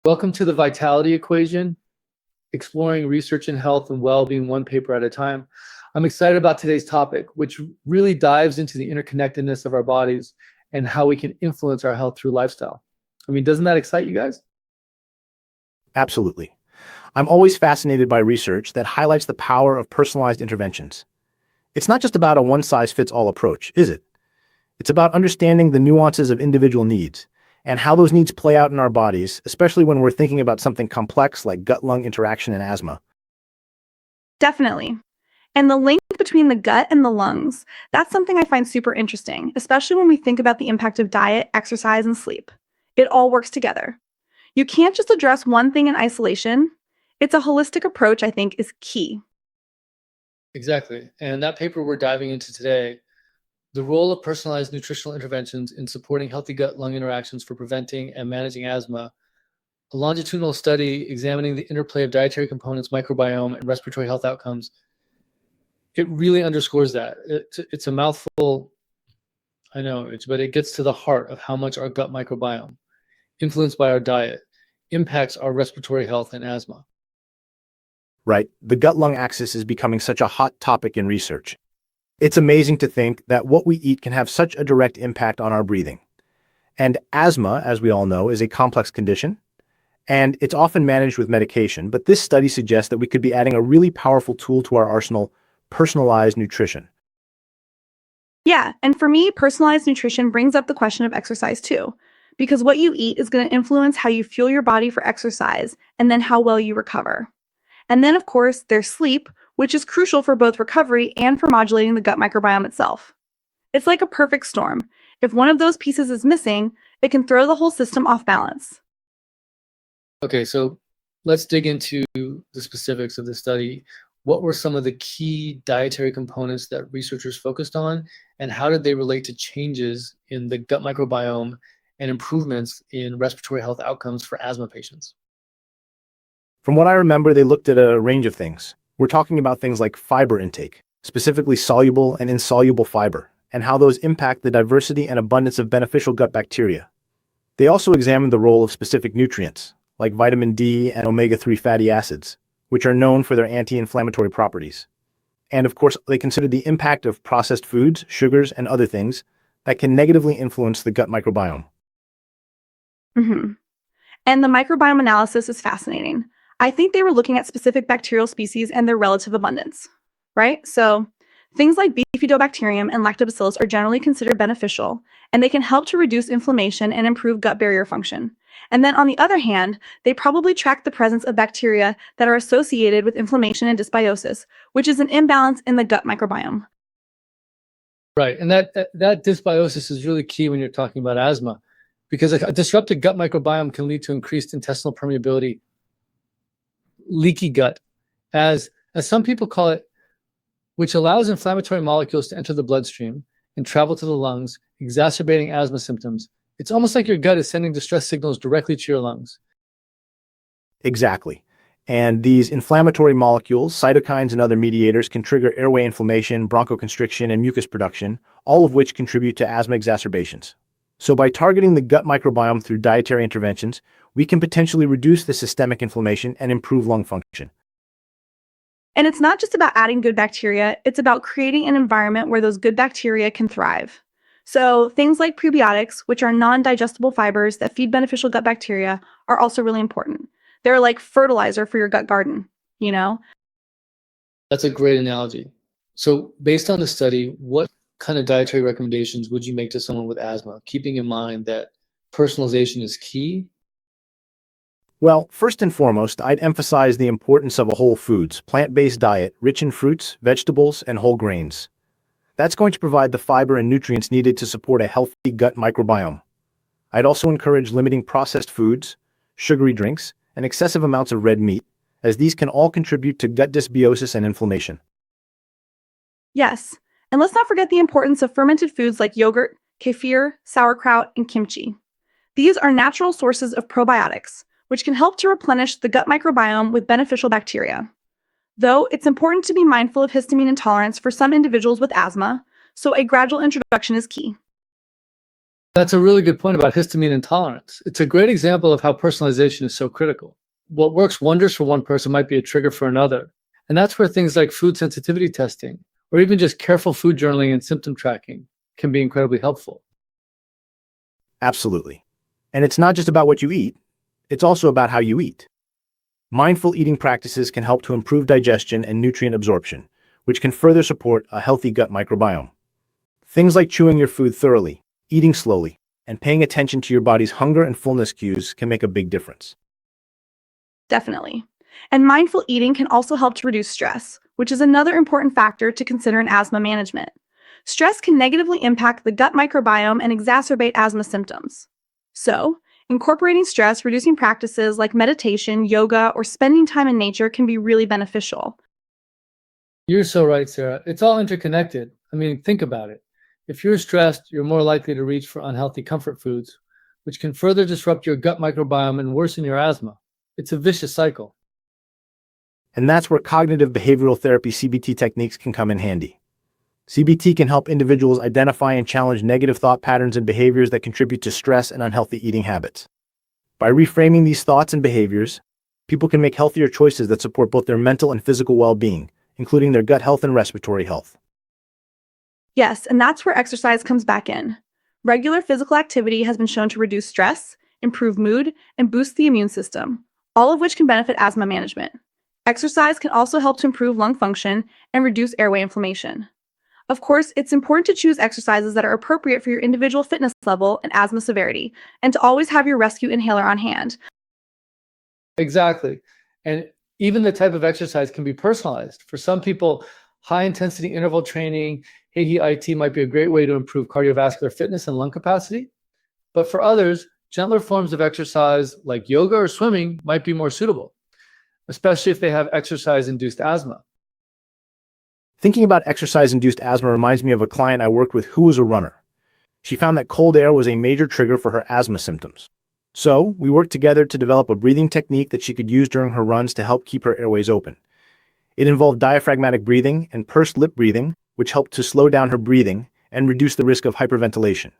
Welcome to the Vitality Equation, exploring research in health and well-being one paper at a time. I'm excited about today's topic, which really dives into the interconnectedness of our bodies and how we can influence our health through lifestyle. I mean, doesn't that excite you guys? Absolutely. I'm always fascinated by research that highlights the power of personalized interventions. It's not just about a one-size-fits-all approach, is it? It's about understanding the nuances of individual needs and how those needs play out in our bodies, especially when we're thinking about something complex like gut-lung interaction and asthma. Definitely. And the link between the gut and the lungs, that's something I find super interesting, especially when we think about the impact of diet, exercise, and sleep. It all works together. You can't just address one thing in isolation. It's a holistic approach, I think, is key. Exactly. And that paper we're diving into today, the role of personalized nutritional interventions in supporting healthy gut-lung interactions for preventing and managing asthma, a longitudinal study examining the interplay of dietary components, microbiome, and respiratory health outcomes. It really underscores that. It's a mouthful, I know, but it gets to the heart of how much our gut microbiome, influenced by our diet, impacts our respiratory health and asthma. Right, the gut-lung axis is becoming such a hot topic in research. It's amazing to think that what we eat can have such a direct impact on our breathing. And asthma, as we all know, is a complex condition, and it's often managed with medication, but this study suggests that we could be adding a really powerful tool to our arsenal: personalized nutrition. Yeah, and for me, personalized nutrition brings up the question of exercise too, because what you eat is going to influence how you fuel your body for exercise and then how well you recover. And then, of course, there's sleep, which is crucial for both recovery and for modulating the gut microbiome itself. It's like a perfect storm. If one of those pieces is missing, it can throw the whole system off balance. Okay, so let's dig into the specifics of the study. What were some of the key dietary components that researchers focused on, and how did they relate to changes in the gut microbiome and improvements in respiratory health outcomes for asthma patients? From what I remember, they looked at a range of things. We're talking about things like fiber intake, specifically soluble and insoluble fiber, and how those impact the diversity and abundance of beneficial gut bacteria. They also examined the role of specific nutrients, like vitamin D and omega-3 fatty acids, which are known for their anti-inflammatory properties. And of course, they considered the impact of processed foods, sugars, and other things that can negatively influence the gut microbiome. hmm And the microbiome analysis is fascinating. I think they were looking at specific bacterial species and their relative abundance, right? So things like bifidobacterium and lactobacillus are generally considered beneficial, and they can help to reduce inflammation and improve gut barrier function. And then on the other hand, they probably track the presence of bacteria that are associated with inflammation and dysbiosis, which is an imbalance in the gut microbiome. Right, and that dysbiosis is really key when you're talking about asthma, because a disrupted gut microbiome can lead to increased intestinal permeability, leaky gut, as some people call it, which allows inflammatory molecules to enter the bloodstream and travel to the lungs, exacerbating asthma symptoms. It's almost like your gut is sending distress signals directly to your lungs. Exactly. And these inflammatory molecules, cytokines and other mediators, can trigger airway inflammation, bronchoconstriction, and mucus production, all of which contribute to asthma exacerbations. So by targeting the gut microbiome through dietary interventions, we can potentially reduce the systemic inflammation and improve lung function. And it's not just about adding good bacteria, it's about creating an environment where those good bacteria can thrive. So things like prebiotics, which are non-digestible fibers that feed beneficial gut bacteria, are also really important. They're like fertilizer for your gut garden, you know? That's a great analogy. So based on the study, what kind of dietary recommendations would you make to someone with asthma, keeping in mind that personalization is key? Well, first and foremost, I'd emphasize the importance of a whole foods, plant-based diet rich in fruits, vegetables, and whole grains. That's going to provide the fiber and nutrients needed to support a healthy gut microbiome. I'd also encourage limiting processed foods, sugary drinks, and excessive amounts of red meat, as these can all contribute to gut dysbiosis and inflammation. Yes. And let's not forget the importance of fermented foods like yogurt, kefir, sauerkraut, and kimchi. These are natural sources of probiotics, which can help to replenish the gut microbiome with beneficial bacteria. Though it's important to be mindful of histamine intolerance for some individuals with asthma, so a gradual introduction is key. That's a really good point about histamine intolerance. It's a great example of how personalization is so critical. What works wonders for one person might be a trigger for another. And that's where things like food sensitivity testing, or even just careful food journaling and symptom tracking, can be incredibly helpful. Absolutely. And it's not just about what you eat, it's also about how you eat. Mindful eating practices can help to improve digestion and nutrient absorption, which can further support a healthy gut microbiome. Things like chewing your food thoroughly, eating slowly, and paying attention to your body's hunger and fullness cues can make a big difference. Definitely. And mindful eating can also help to reduce stress, which is another important factor to consider in asthma management. Stress can negatively impact the gut microbiome and exacerbate asthma symptoms. So, incorporating stress-reducing practices like meditation, yoga, or spending time in nature can be really beneficial. You're so right, Sarah. It's all interconnected. I mean, think about it. If you're stressed, you're more likely to reach for unhealthy comfort foods, which can further disrupt your gut microbiome and worsen your asthma. It's a vicious cycle. And that's where cognitive behavioral therapy CBT techniques can come in handy. CBT can help individuals identify and challenge negative thought patterns and behaviors that contribute to stress and unhealthy eating habits. By reframing these thoughts and behaviors, people can make healthier choices that support both their mental and physical well-being, including their gut health and respiratory health. Yes, and that's where exercise comes back in. Regular physical activity has been shown to reduce stress, improve mood, and boost the immune system, all of which can benefit asthma management. Exercise can also help to improve lung function and reduce airway inflammation. Of course, it's important to choose exercises that are appropriate for your individual fitness level and asthma severity, and to always have your rescue inhaler on hand. Exactly. And even the type of exercise can be personalized. For some people, high intensity interval training, HIIT might be a great way to improve cardiovascular fitness and lung capacity. But for others, gentler forms of exercise like yoga or swimming might be more suitable, especially if they have exercise-induced asthma. Thinking about exercise-induced asthma reminds me of a client I worked with who was a runner. She found that cold air was a major trigger for her asthma symptoms. So, we worked together to develop a breathing technique that she could use during her runs to help keep her airways open. It involved diaphragmatic breathing and pursed lip breathing, which helped to slow down her breathing and reduce the risk of hyperventilation.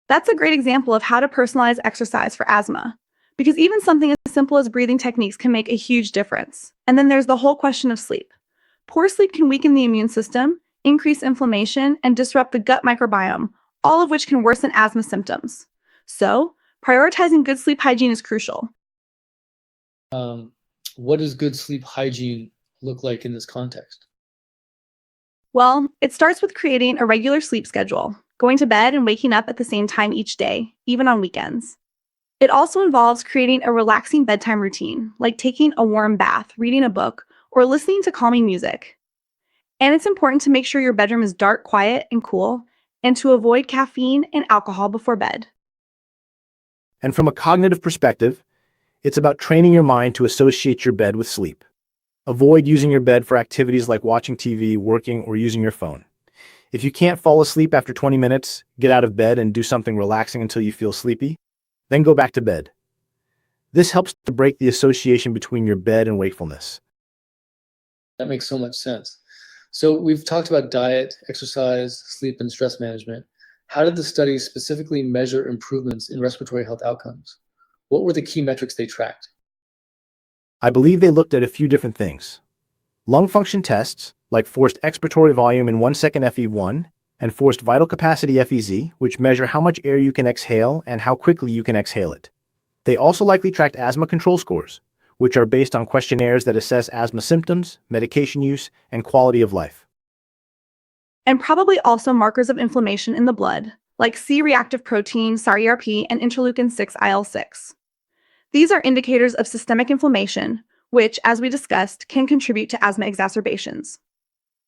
That's a great example of how to personalize exercise for asthma, because even something as simple as breathing techniques can make a huge difference. And then there's the whole question of sleep. Poor sleep can weaken the immune system, increase inflammation, and disrupt the gut microbiome, all of which can worsen asthma symptoms. So, prioritizing good sleep hygiene is crucial. What does good sleep hygiene look like in this context? Well, it starts with creating a regular sleep schedule, going to bed and waking up at the same time each day, even on weekends. It also involves creating a relaxing bedtime routine, like taking a warm bath, reading a book, or listening to calming music. And it's important to make sure your bedroom is dark, quiet, and cool, and to avoid caffeine and alcohol before bed. And from a cognitive perspective, it's about training your mind to associate your bed with sleep. Avoid using your bed for activities like watching TV, working, or using your phone. If you can't fall asleep after 20 minutes, get out of bed and do something relaxing until you feel sleepy, then go back to bed. This helps to break the association between your bed and wakefulness. That makes so much sense. So we've talked about diet, exercise, sleep, and stress management. How did the study specifically measure improvements in respiratory health outcomes? What were the key metrics they tracked? I believe they looked at a few different things. Lung function tests, like forced expiratory volume in 1 second FE1, and forced vital capacity FEZ, which measure how much air you can exhale and how quickly you can exhale it. They also likely tracked asthma control scores, which are based on questionnaires that assess asthma symptoms, medication use, and quality of life. And probably also markers of inflammation in the blood, like C-reactive protein, SARI-RP, and interleukin-6 IL-6. These are indicators of systemic inflammation, which, as we discussed, can contribute to asthma exacerbations.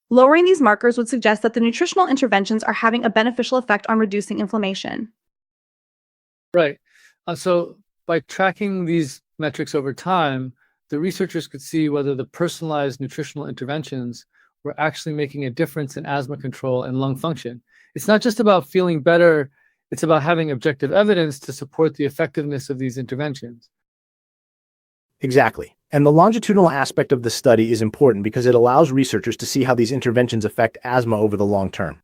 Lowering these markers would suggest that the nutritional interventions are having a beneficial effect on reducing inflammation. Right. So by tracking these metrics over time, the researchers could see whether the personalized nutritional interventions were actually making a difference in asthma control and lung function. It's not just about feeling better, it's about having objective evidence to support the effectiveness of these interventions. Exactly. And the longitudinal aspect of the study is important because it allows researchers to see how these interventions affect asthma over the long term.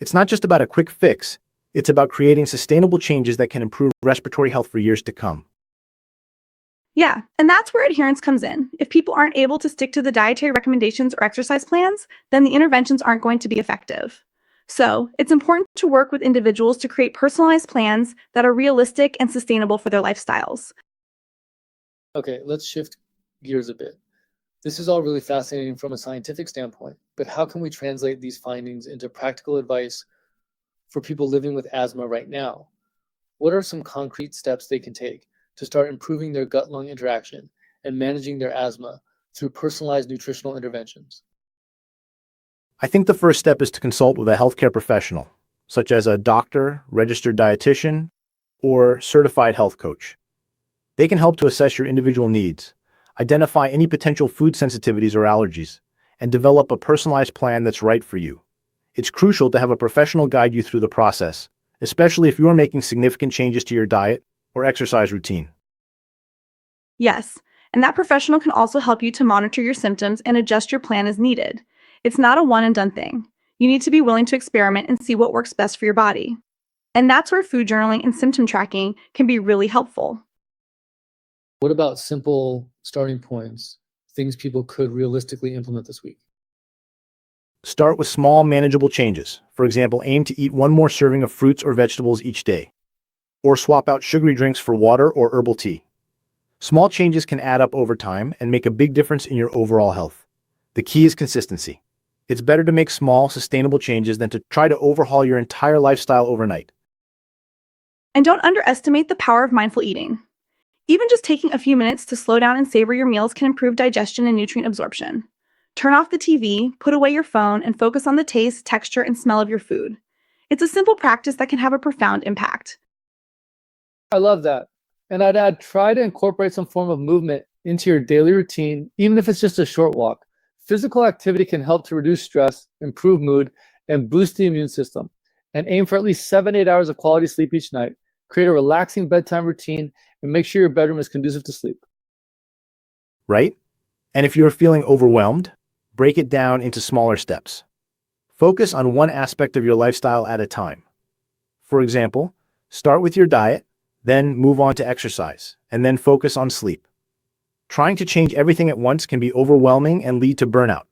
It's not just about a quick fix, It's about creating sustainable changes that can improve respiratory health for years to come. Yeah, and that's where adherence comes in. If people aren't able to stick to the dietary recommendations or exercise plans, then the interventions aren't going to be effective. So, it's important to work with individuals to create personalized plans that are realistic and sustainable for their lifestyles. Okay, let's shift gears a bit. This is all really fascinating from a scientific standpoint, but how can we translate these findings into practical advice for people living with asthma right now? What are some concrete steps they can take to start improving their gut-lung interaction and managing their asthma through personalized nutritional interventions? I think the first step is to consult with a healthcare professional, such as a doctor, registered dietitian, or certified health coach. They can help to assess your individual needs, identify any potential food sensitivities or allergies, and develop a personalized plan that's right for you. It's crucial to have a professional guide you through the process, especially if you're making significant changes to your diet or exercise routine. Yes, and that professional can also help you to monitor your symptoms and adjust your plan as needed. It's not a one and done thing. You need to be willing to experiment and see what works best for your body. And that's where food journaling and symptom tracking can be really helpful. What about simple starting points, things people could realistically implement this week? Start with small, manageable changes. For example, aim to eat one more serving of fruits or vegetables each day, or swap out sugary drinks for water or herbal tea. Small changes can add up over time and make a big difference in your overall health. The key is consistency. It's better to make small, sustainable changes than to try to overhaul your entire lifestyle overnight. And don't underestimate the power of mindful eating. Even just taking a few minutes to slow down and savor your meals can improve digestion and nutrient absorption. Turn off the TV, put away your phone, and focus on the taste, texture, and smell of your food. It's a simple practice that can have a profound impact. I love that. And I'd add, try to incorporate some form of movement into your daily routine, even if it's just a short walk. Physical activity can help to reduce stress, improve mood, and boost the immune system. And aim for at least 7 to 8 hours of quality sleep each night. Create a relaxing bedtime routine and make sure your bedroom is conducive to sleep. Right? And if you're feeling overwhelmed, break it down into smaller steps. Focus on one aspect of your lifestyle at a time. For example, start with your diet, then move on to exercise, and then focus on sleep. Trying to change everything at once can be overwhelming and lead to burnout.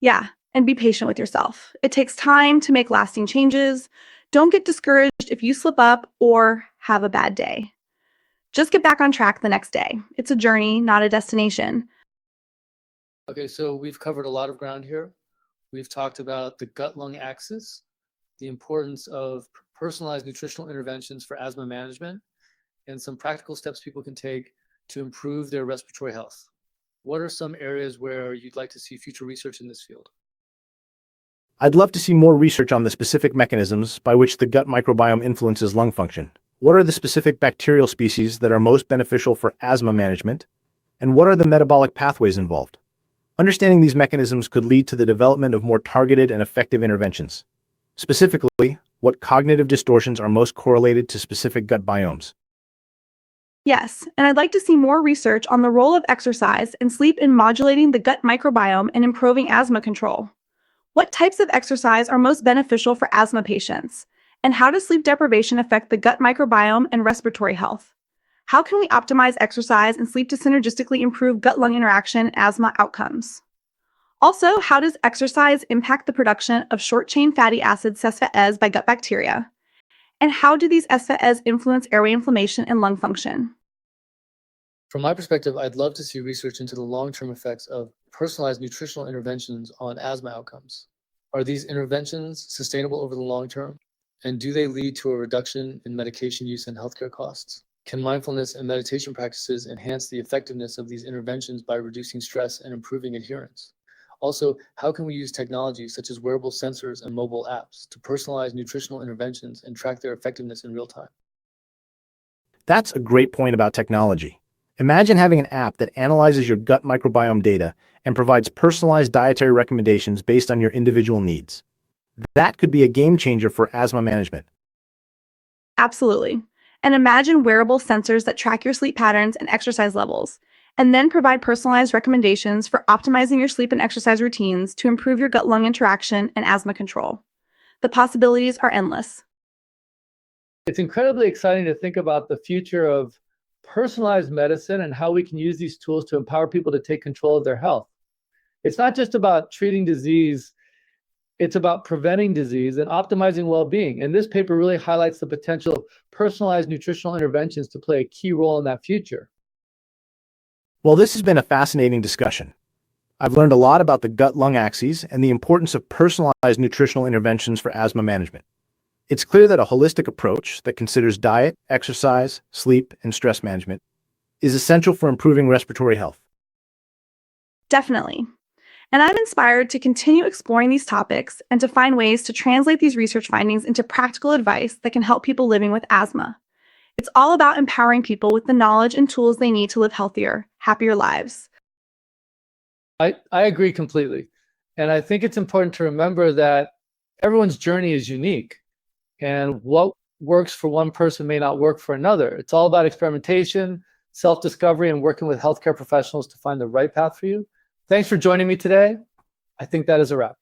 Yeah, and be patient with yourself. It takes time to make lasting changes. Don't get discouraged if you slip up or have a bad day. Just get back on track the next day. It's a journey, not a destination. Okay, so we've covered a lot of ground here. We've talked about the gut-lung axis, the importance of personalized nutritional interventions for asthma management, and some practical steps people can take to improve their respiratory health. What are some areas where you'd like to see future research in this field? I'd love to see more research on the specific mechanisms by which the gut microbiome influences lung function. What are the specific bacterial species that are most beneficial for asthma management? And what are the metabolic pathways involved? Understanding these mechanisms could lead to the development of more targeted and effective interventions. Specifically, what cognitive distortions are most correlated to specific gut biomes? Yes, and I'd like to see more research on the role of exercise and sleep in modulating the gut microbiome and improving asthma control. What types of exercise are most beneficial for asthma patients? And how does sleep deprivation affect the gut microbiome and respiratory health? How can we optimize exercise and sleep to synergistically improve gut-lung interaction and asthma outcomes? Also, how does exercise impact the production of short-chain fatty acids SFAs by gut bacteria? And how do these SFAs influence airway inflammation and lung function? From my perspective, I'd love to see research into the long-term effects of personalized nutritional interventions on asthma outcomes. Are these interventions sustainable over the long term? And do they lead to a reduction in medication use and healthcare costs? Can mindfulness and meditation practices enhance the effectiveness of these interventions by reducing stress and improving adherence? Also, how can we use technologies such as wearable sensors and mobile apps to personalize nutritional interventions and track their effectiveness in real time? That's a great point about technology. Imagine having an app that analyzes your gut microbiome data and provides personalized dietary recommendations based on your individual needs. That could be a game changer for asthma management. Absolutely. And imagine wearable sensors that track your sleep patterns and exercise levels, and then provide personalized recommendations for optimizing your sleep and exercise routines to improve your gut-lung interaction and asthma control. The possibilities are endless. It's incredibly exciting to think about the future of personalized medicine and how we can use these tools to empower people to take control of their health. It's not just about treating disease, it's about preventing disease and optimizing well-being. And this paper really highlights the potential of personalized nutritional interventions to play a key role in that future. Well, this has been a fascinating discussion. I've learned a lot about the gut-lung axes and the importance of personalized nutritional interventions for asthma management. It's clear that a holistic approach that considers diet, exercise, sleep, and stress management is essential for improving respiratory health. Definitely. And I'm inspired to continue exploring these topics and to find ways to translate these research findings into practical advice that can help people living with asthma. It's all about empowering people with the knowledge and tools they need to live healthier, happier lives. I agree completely. And I think it's important to remember that everyone's journey is unique. And what works for one person may not work for another. It's all about experimentation, self-discovery, and working with healthcare professionals to find the right path for you. Thanks for joining me today. I think that is a wrap.